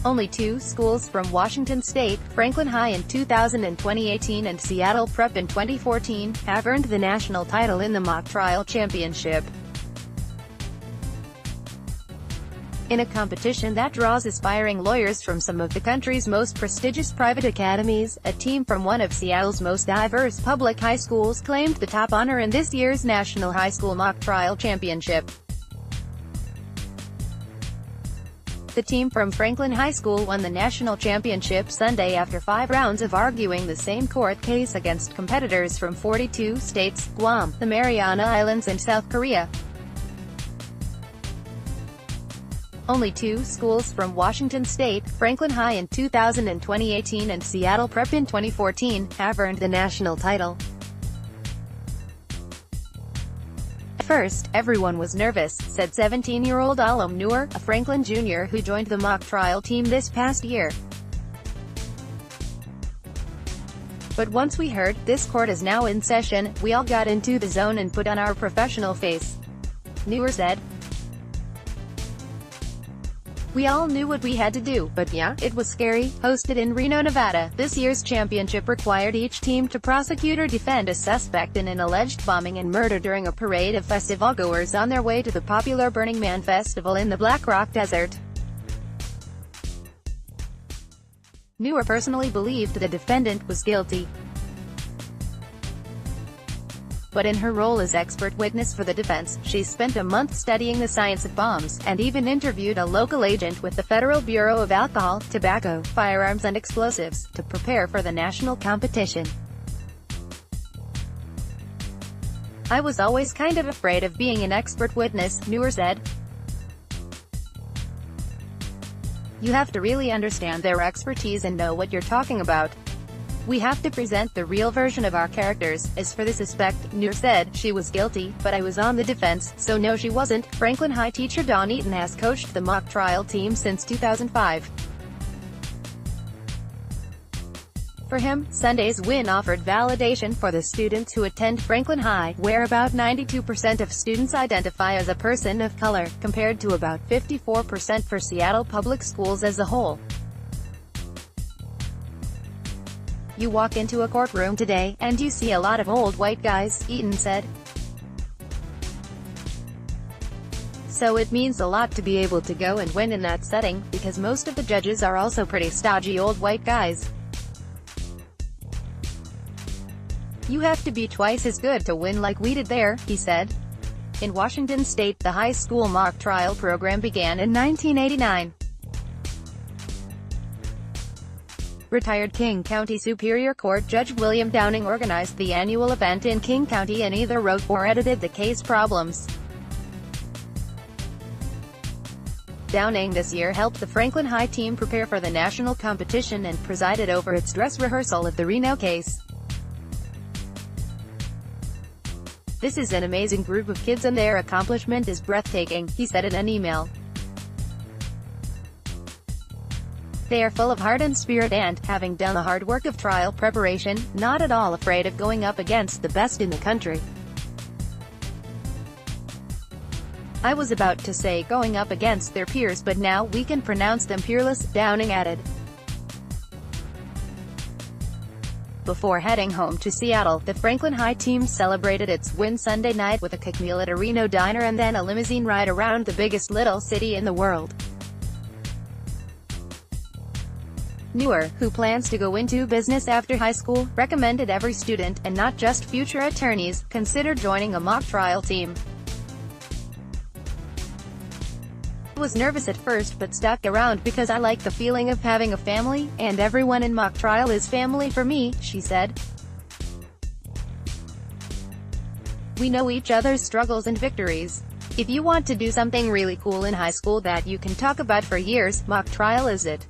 Only two schools from Washington State, Franklin High in 2018 and Seattle Prep in 2014, have earned the national title in the mock trial championship. In a competition that draws aspiring lawyers from some of the country's most prestigious private academies, a team from one of Seattle's most diverse public high schools claimed the top honor in this year's National High School Mock Trial Championship. The team from Franklin High School won the national championship Sunday after 5 rounds of arguing the same court case against competitors from 42 states, Guam, the Mariana Islands and South Korea. Only two schools from Washington State, Franklin High in 2018 and Seattle Prep in 2014, have earned the national title. At first, everyone was nervous, said 17-year-old Alum Noor, a Franklin junior who joined the mock trial team this past year. But once we heard, "This court is now in session," we all got into the zone and put on our professional face. Noor said. "We all knew what we had to do, but yeah, it was scary." Hosted in Reno, Nevada, this year's championship required each team to prosecute or defend a suspect in an alleged bombing and murder during a parade of festivalgoers on their way to the popular Burning Man festival in the Black Rock Desert. Noor personally believed the defendant was guilty, but in her role as expert witness for the defense, she spent a month studying the science of bombs, and even interviewed a local agent with the Federal Bureau of Alcohol, Tobacco, Firearms and Explosives, to prepare for the national competition. "I was always kind of afraid of being an expert witness," Noor said. "You have to really understand their expertise and know what you're talking about. We have to present the real version of our characters. As for the suspect," Noor said, "she was guilty, but I was on the defense, so no she wasn't." Franklin High teacher Don Eaton has coached the mock trial team since 2005. For him, Sunday's win offered validation for the students who attend Franklin High, where about 92% of students identify as a person of color, compared to about 54% for Seattle public schools as a whole. "You walk into a courtroom today, and you see a lot of old white guys," Eaton said. "So it means a lot to be able to go and win in that setting, because most of the judges are also pretty stodgy old white guys. You have to be twice as good to win like we did there," he said. In Washington State, the high school mock trial program began in 1989. Retired King County Superior Court Judge William Downing organized the annual event in King County and either wrote or edited the case problems. Downing this year helped the Franklin High team prepare for the national competition and presided over its dress rehearsal of the Reno case. "This is an amazing group of kids and their accomplishment is breathtaking," he said in an email. "They are full of heart and spirit and, having done the hard work of trial preparation, not at all afraid of going up against the best in the country. I was about to say going up against their peers, but now we can pronounce them peerless," Downing added. Before heading home to Seattle, the Franklin High team celebrated its win Sunday night with a quick meal at a Reno diner and then a limousine ride around the biggest little city in the world. Noor, who plans to go into business after high school, recommended every student, and not just future attorneys, consider joining a mock trial team. "I was nervous at first but stuck around because I like the feeling of having a family, and everyone in mock trial is family for me," she said. "We know each other's struggles and victories. If you want to do something really cool in high school that you can talk about for years, mock trial is it.